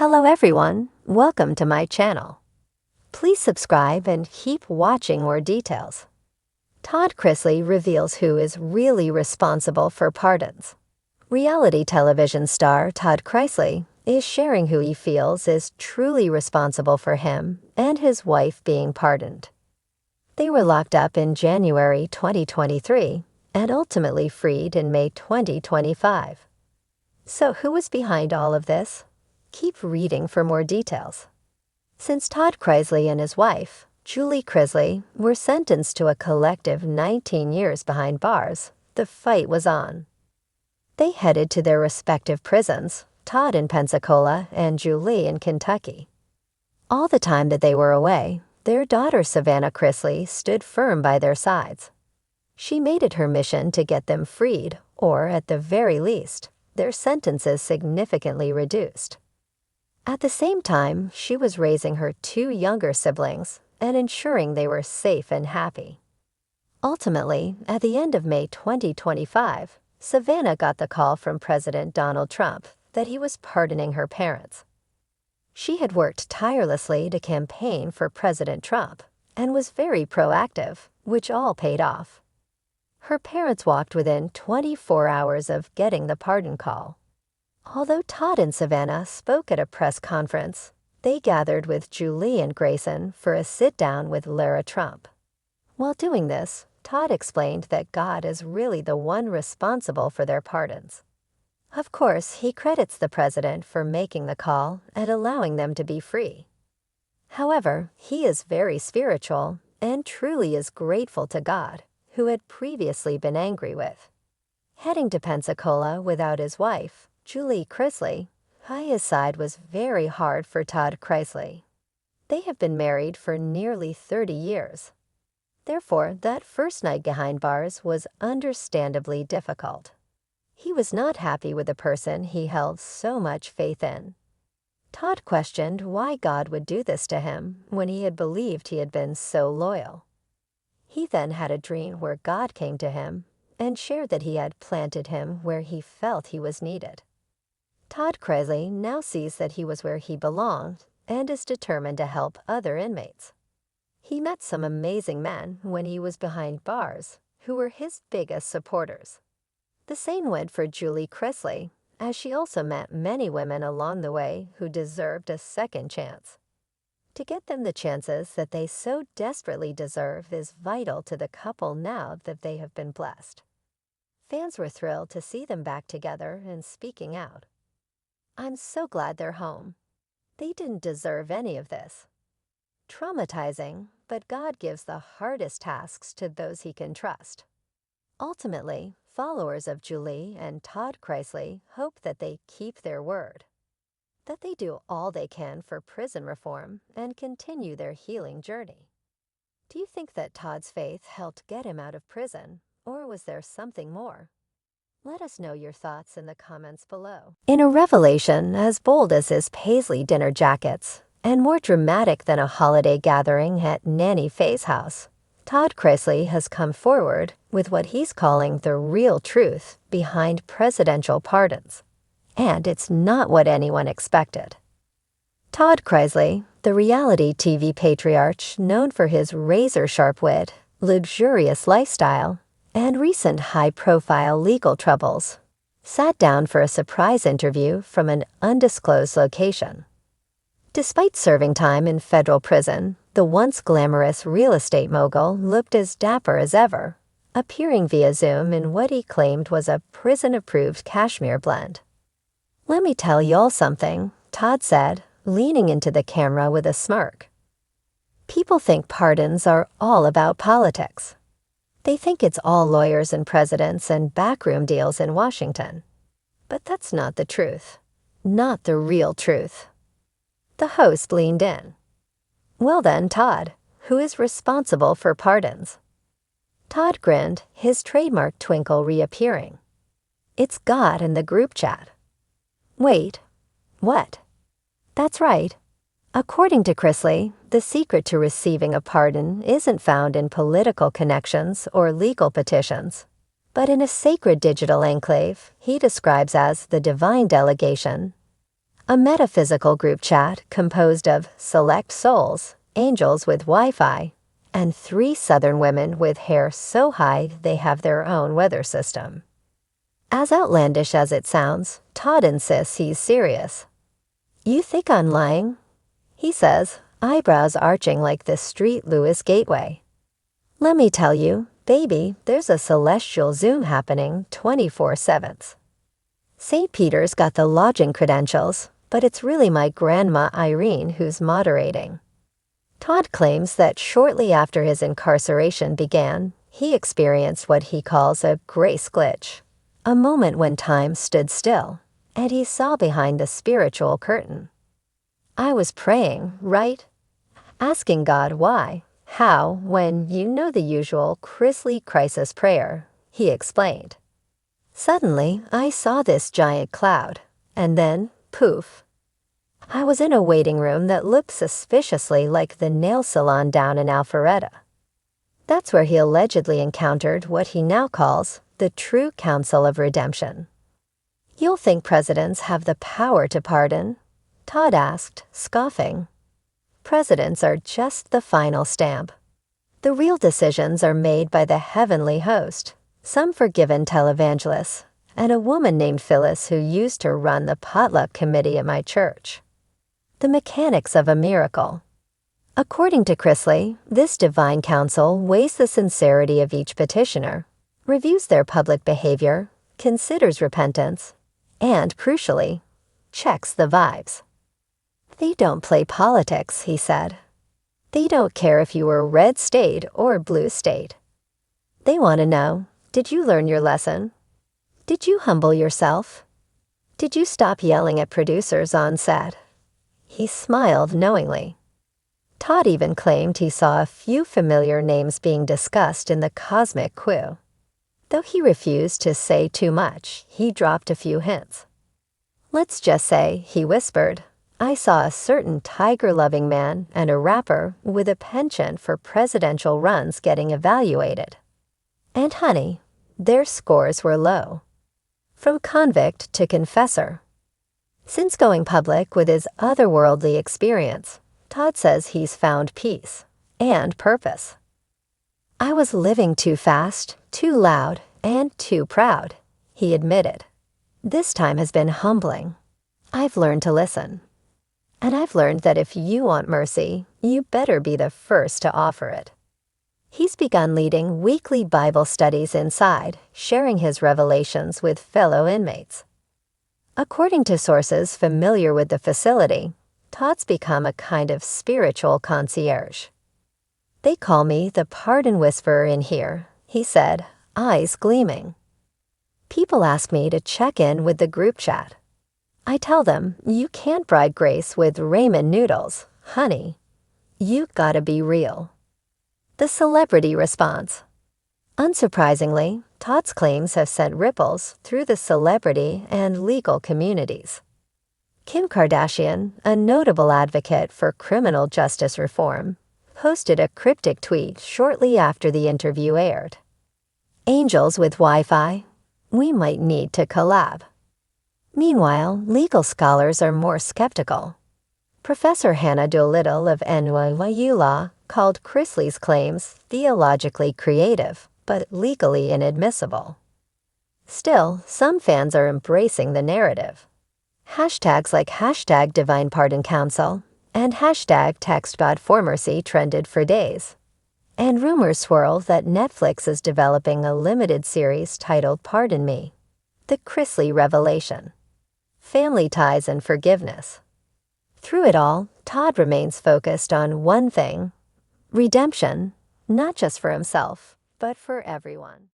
Hello everyone, welcome to my channel. Please subscribe and keep watching more details. Todd Chrisley reveals who is really responsible for pardons. Reality television star Todd Chrisley is sharing who he feels is truly responsible for him and his wife being pardoned. They were locked up in January 2023 and ultimately freed in May 2025. So who was behind all of this? Keep reading for more details. Since Todd Chrisley and his wife, Julie Chrisley, were sentenced to a collective 19 years behind bars, the fight was on. They headed to their respective prisons, Todd in Pensacola and Julie in Kentucky. All the time that they were away, their daughter Savannah Chrisley stood firm by their sides. She made it her mission to get them freed, or at the very least, their sentences significantly reduced. At the same time, she was raising her two younger siblings and ensuring they were safe and happy. Ultimately, at the end of May 2025, Savannah got the call from President Donald Trump that he was pardoning her parents. She had worked tirelessly to campaign for President Trump and was very proactive, which all paid off. Her parents walked within 24 hours of getting the pardon call. Although Todd and Savannah spoke at a press conference, they gathered with Julie and Grayson for a sit-down with Lara Trump. While doing this, Todd explained that God is really the one responsible for their pardons. Of course, he credits the president for making the call and allowing them to be free. However, he is very spiritual and truly is grateful to God, who had previously been angry with. Heading to Pensacola without his wife, Julie Chrisley, by his side was very hard for Todd Chrisley. They have been married for nearly 30 years. Therefore, that first night behind bars was understandably difficult. He was not happy with the person he held so much faith in. Todd questioned why God would do this to him when he had believed he had been so loyal. He then had a dream where God came to him and shared that he had planted him where he felt he was needed. Todd Chrisley now sees that he was where he belonged and is determined to help other inmates. He met some amazing men when he was behind bars who were his biggest supporters. The same went for Julie Chrisley, as she also met many women along the way who deserved a second chance. To get them the chances that they so desperately deserve is vital to the couple now that they have been blessed. Fans were thrilled to see them back together and speaking out. I'm so glad they're home. They didn't deserve any of this. Traumatizing, but God gives the hardest tasks to those he can trust. Ultimately, followers of Julie and Todd Chrisley hope that they keep their word, that they do all they can for prison reform and continue their healing journey. Do you think that Todd's faith helped get him out of prison, or was there something more? Let us know your thoughts in the comments below. In a revelation as bold as his paisley dinner jackets, and more dramatic than a holiday gathering at Nanny Faye's house, Todd Chrisley has come forward with what he's calling the real truth behind presidential pardons. And it's not what anyone expected. Todd Chrisley, the reality TV patriarch known for his razor-sharp wit, luxurious lifestyle, and recent high-profile legal troubles, sat down for a surprise interview from an undisclosed location. Despite serving time in federal prison, the once glamorous real estate mogul looked as dapper as ever, appearing via Zoom in what he claimed was a prison-approved cashmere blend. Let me tell y'all something, Todd said, leaning into the camera with a smirk. People think pardons are all about politics. They think it's all lawyers and presidents and backroom deals in Washington. But that's not the truth. Not the real truth. The host leaned in. Well then, Todd, who is responsible for pardons? Todd grinned, his trademark twinkle reappearing. It's God in the group chat. Wait, what? That's right. According to Chrisley, the secret to receiving a pardon isn't found in political connections or legal petitions, but in a sacred digital enclave he describes as the divine delegation, a metaphysical group chat composed of select souls, angels with Wi-Fi, and 3 Southern women with hair so high they have their own weather system. As outlandish as it sounds, Todd insists he's serious. "You think I'm lying?" he says, eyebrows arching like the Street Lewis gateway. "Let me tell you, baby, there's a celestial Zoom happening 24/7. St. Peter's got the lodging credentials, but it's really my grandma Irene who's moderating." Todd claims that shortly after his incarceration began, he experienced what he calls a grace glitch, a moment when time stood still, and he saw behind the spiritual curtain. "I was praying, right? Asking God why, how, when you know the usual Chrisley crisis prayer," he explained. "Suddenly, I saw this giant cloud, and then, poof. I was in a waiting room that looked suspiciously like the nail salon down in Alpharetta." That's where he allegedly encountered what he now calls the true counsel of redemption. "You'll think presidents have the power to pardon?" Todd asked, scoffing. "Presidents are just the final stamp. The real decisions are made by the heavenly host, some forgiven televangelists, and a woman named Phyllis who used to run the potluck committee at my church. The mechanics of a miracle." According to Chrisley, this divine counsel weighs the sincerity of each petitioner, reviews their public behavior, considers repentance, and, crucially, checks the vibes. "They don't play politics," he said. "They don't care if you were red state or blue state. They want to know, did you learn your lesson? Did you humble yourself? Did you stop yelling at producers on set?" He smiled knowingly. Todd even claimed he saw a few familiar names being discussed in the cosmic queue. Though he refused to say too much, he dropped a few hints. "Let's just say," he whispered, "I saw a certain tiger-loving man and a rapper with a penchant for presidential runs getting evaluated. And honey, their scores were low. From convict to confessor." Since going public with his otherworldly experience, Todd says he's found peace and purpose. "I was living too fast, too loud, and too proud," he admitted. "This time has been humbling. I've learned to listen. And I've learned that if you want mercy, you better be the first to offer it." He's begun leading weekly Bible studies inside, sharing his revelations with fellow inmates. According to sources familiar with the facility, Todd's become a kind of spiritual concierge. "They call me the pardon whisperer in here," he said, eyes gleaming. "People ask me to check in with the group chat. I tell them, you can't bribe grace with ramen noodles, honey. You gotta be real." The celebrity response. Unsurprisingly, Todd's claims have sent ripples through the celebrity and legal communities. Kim Kardashian, a notable advocate for criminal justice reform, posted a cryptic tweet shortly after the interview aired. "Angels with Wi-Fi? We might need to collab." Meanwhile, legal scholars are more skeptical. Professor Hannah Doolittle of NYU Law called Chrisley's claims theologically creative, but legally inadmissible. Still, some fans are embracing the narrative. Hashtags like hashtag Divine Pardon Council and hashtag Text God for Mercy trended for days. And rumors swirl that Netflix is developing a limited series titled Pardon Me, The Chrisley Revelation. Family ties and forgiveness. Through it all, Todd remains focused on one thing: redemption, not just for himself, but for everyone.